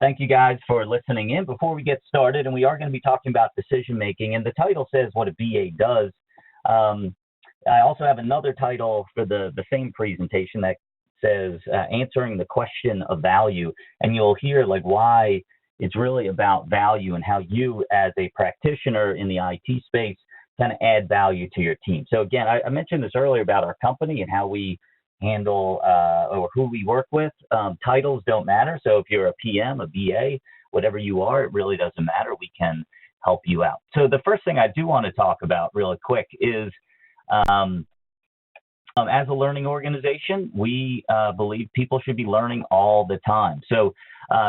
Thank you guys for listening in. Before we get started, and we are going to be talking about decision making, and the title says what a BA does. I also have another title for the same presentation that says answering the question of value, and you'll hear like why it's really about value and how you as a practitioner in the IT space kind of add value to your team. So again, I mentioned this earlier about our company and how we handle or who we work with. Titles don't matter. So if you're a PM, a BA, whatever you are, it really doesn't matter. We can help you out. So the first thing I do want to talk about really quick is as a learning organization, we believe people should be learning all the time. So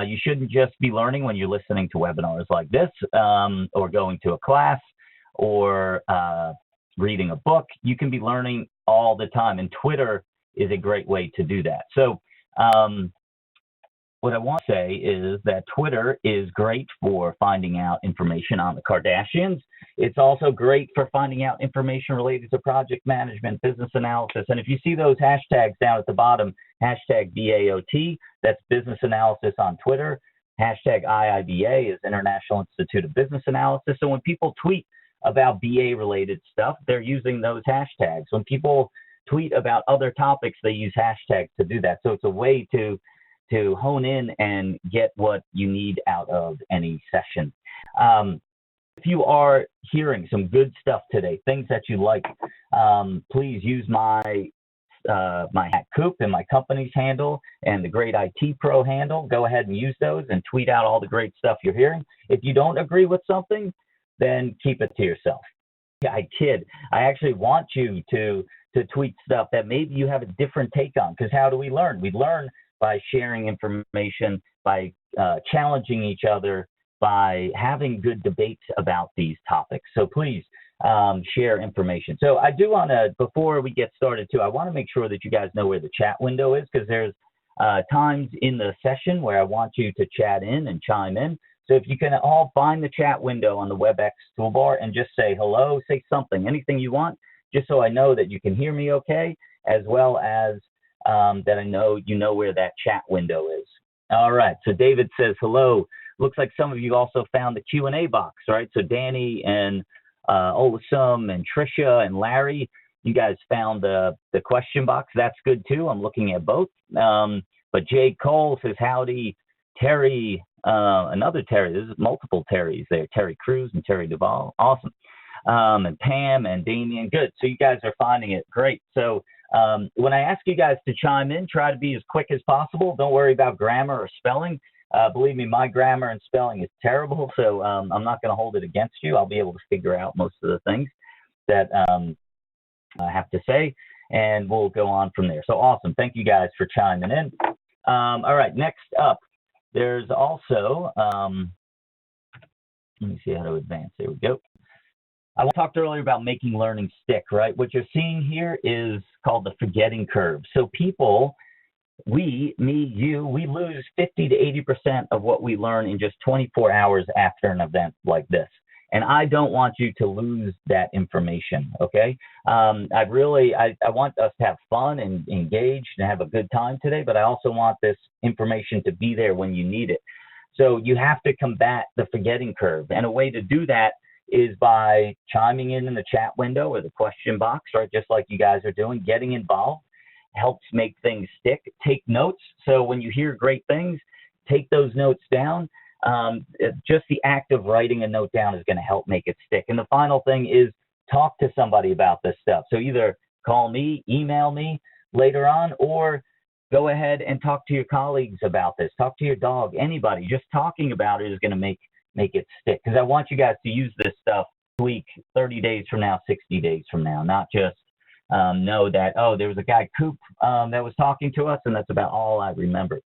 you shouldn't just be learning when you're listening to webinars like this or going to a class or reading a book. You can be learning all the time, and Twitter is a great way to do that. So what I want to say is that Twitter is great for finding out information on the Kardashians. It's also great for finding out information related to project management, business analysis. And if you see those hashtags down at the bottom, hashtag BAOT, that's business analysis on Twitter. Hashtag IIBA is International Institute of Business Analysis. So when people tweet about BA related stuff, they're using those hashtags. When people tweet about other topics, they use hashtags to do that. So it's a way to hone in and get what you need out of any session. If you are hearing some good stuff today, things that you like, please use my hat Kupe and my company's handle and the Great IT Pro handle. Go ahead and use those and tweet out all the great stuff you're hearing. If you don't agree with something, then keep it to yourself. Yeah, I kid. I actually want you to tweet stuff that maybe you have a different take on, because how do we learn? We learn by sharing information, by challenging each other, by having good debates about these topics. So please share information. So I do want to, before we get started too, I want to make sure that you guys know where the chat window is, because there's times in the session where I want you to chat in and chime in. So if you can all find the chat window on the WebEx toolbar and just say hello, say something, anything you want, just so I know that you can hear me okay, as well as that I know you know where that chat window is. All right, so David says hello. Looks like some of you also found the Q&A box, right? So Danny and Olasum and Trisha and Larry, you guys found the question box. That's good too. I'm looking at both. But Jay Cole says howdy. Terry, another Terry, there's multiple Terrys there. Terry Cruz and Terry Duvall, awesome. And Pam and Damien, good. So you guys are finding it, great. So when I ask you guys to chime in, try to be as quick as possible. Don't worry about grammar or spelling. Believe me, my grammar and spelling is terrible, so I'm not going to hold it against you. I'll be able to figure out most of the things that I have to say, and we'll go on from there. So awesome. Thank you guys for chiming in. All right, next up, there's also, let me see how to advance. There we go. I talked earlier about making learning stick, right? What you're seeing here is called the forgetting curve. So people, we lose 50 to 80% of what we learn in just 24 hours after an event like this. And I don't want you to lose that information, okay? I want us to have fun and engage and have a good time today, but I also want this information to be there when you need it. So you have to combat the forgetting curve. And a way to do that is by chiming in the chat window or the question box, right? Just like you guys are doing. Getting involved helps make things stick. Take notes. So when you hear great things, take those notes down. Just the act of writing a note down is going to help make it stick. And the final thing is talk to somebody about this stuff. So either call me, email me later on, or go ahead and talk to your colleagues about this. Talk to your dog, anybody. Just talking about it is going to make it stick, because I want you guys to use this stuff week, 30 days from now, 60 days from now, not just know that, oh, there was a guy, Kupe, that was talking to us, and that's about all I remember.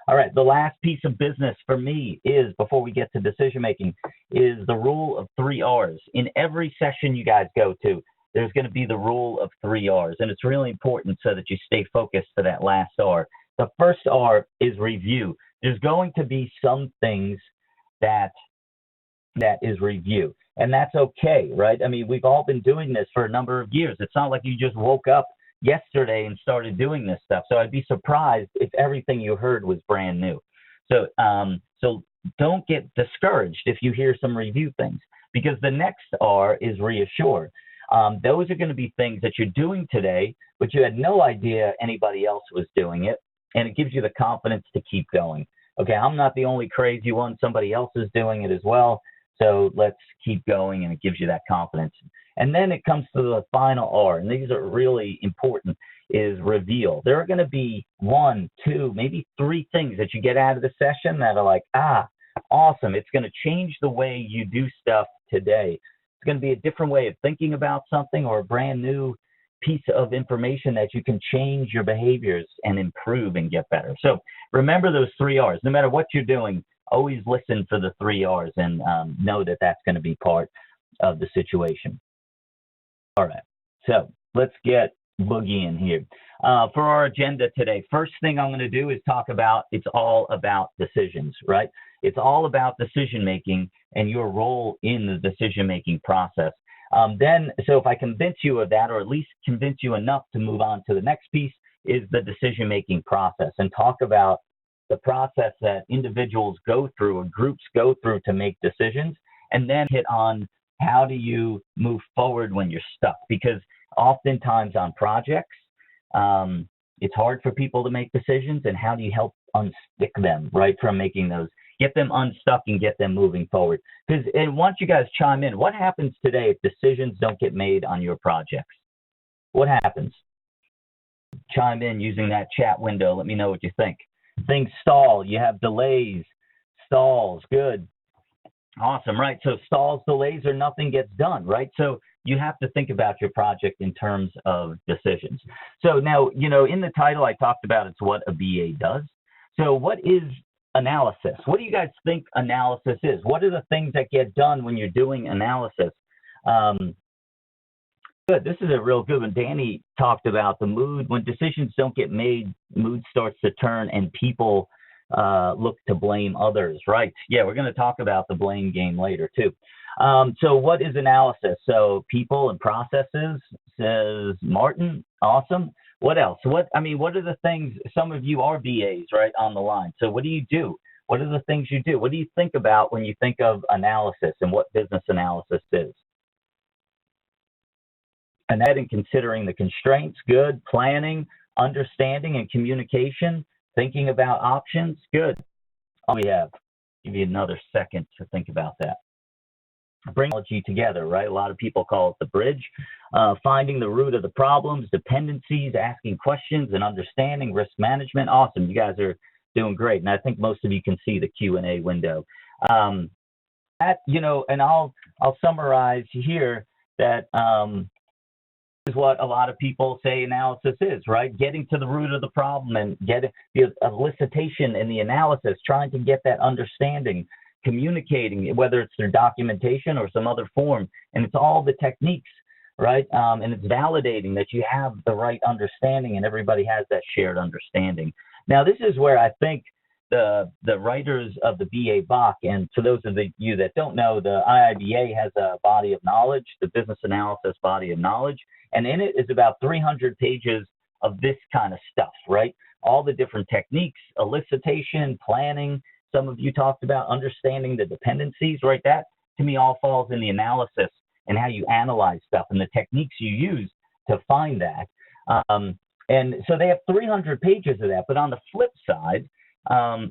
All right, the last piece of business for me is, before we get to decision making, is the rule of 3 R's. In every session you guys go to, there's going to be the rule of 3 R's, and it's really important so that you stay focused to that last R. The first R is review. There's going to be some things that is review, and that's okay, right? I mean, we've all been doing this for a number of years. It's not like you just woke up yesterday and started doing this stuff. So I'd be surprised if everything you heard was brand new. So So don't get discouraged if you hear some review things, because the next R is reassure. Those are going to be things that you're doing today, but you had no idea anybody else was doing it, and it gives you the confidence to keep going. Okay, I'm not the only crazy one. Somebody else is doing it as well. So let's keep going, and it gives you that confidence. And then it comes to the final R, and these are really important, is reveal. There are going to be 1, 2, maybe 3 things that you get out of the session that are like, awesome. It's going to change the way you do stuff today. It's going to be a different way of thinking about something, or a brand new piece of information that you can change your behaviors and improve and get better. So remember those 3 R's. No matter what you're doing, always listen for the 3 R's and know that that's going to be part of the situation. All right, so let's get Boogie in here. For our agenda today, first thing I'm going to do is talk about, it's all about decisions, right? It's all about decision making and your role in the decision making process. So if I convince you of that, or at least convince you enough to move on to the next piece, is the decision making process, and talk about the process that individuals go through or groups go through to make decisions, and then hit on how do you move forward when you're stuck, because oftentimes on projects, it's hard for people to make decisions, and how do you help unstick them, right, from making those, get them unstuck and get them moving forward. Because, and once you guys chime in, what happens today if decisions don't get made on your projects? What happens? Chime in using that chat window. Let me know what you think. Things stall. You have delays, stalls. Good. Awesome, right? So stalls, delays, or nothing gets done, right? So you have to think about your project in terms of decisions. So now, you know, in the title, I talked about it's what a BA does. So what is analysis? What do you guys think analysis is? What are the things that get done when you're doing analysis? Good. This is a real good one. Danny talked about the mood. When decisions don't get made, mood starts to turn and people look to blame others, right? Yeah, we're going to talk about the blame game later too. So what is analysis? So people and processes, says Martin. Awesome. What else? What are the things? Some of you are BAs, right, on the line. So what do you do? What are the things you do? What do you think about when you think of analysis and what business analysis is? And that in considering the constraints, good, planning, understanding and communication, thinking about options, good. All we have, give you another second to think about that. Bring technology together, right? A lot of people call it the bridge. Finding the root of the problems, dependencies, asking questions and understanding, risk management. Awesome, you guys are doing great. And I think most of you can see the Q&A window. And I'll summarize here that is what a lot of people say analysis is, right? Getting to the root of the problem and getting the elicitation and the analysis, trying to get that understanding, communicating, whether it's through documentation or some other form. And it's all the techniques, right? And it's validating that you have the right understanding and everybody has that shared understanding. Now, this is where I think the writers of the BA BOK, and for those of you that don't know, the IIBA has a body of knowledge, the business analysis body of knowledge, and in it is about 300 pages of this kind of stuff, right? All the different techniques, elicitation, planning. Some of you talked about understanding the dependencies, right? That to me all falls in the analysis and how you analyze stuff and the techniques you use to find that. And so they have 300 pages of that, but on the flip side,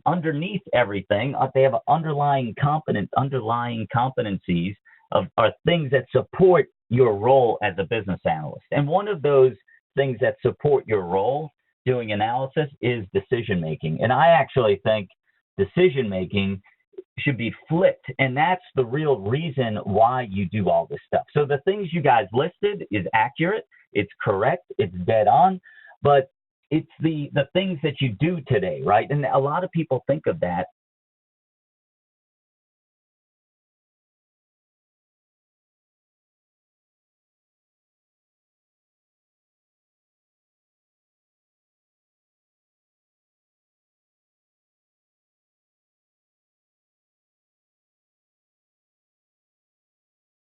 underneath everything, they have underlying competencies are things that support your role as a business analyst. And one of those things that support your role doing analysis is decision making. And I actually think decision making should be flipped, and that's the real reason why you do all this stuff. So the things you guys listed is accurate, it's correct, it's dead on, but it's the things that you do today, right? And a lot of people think of that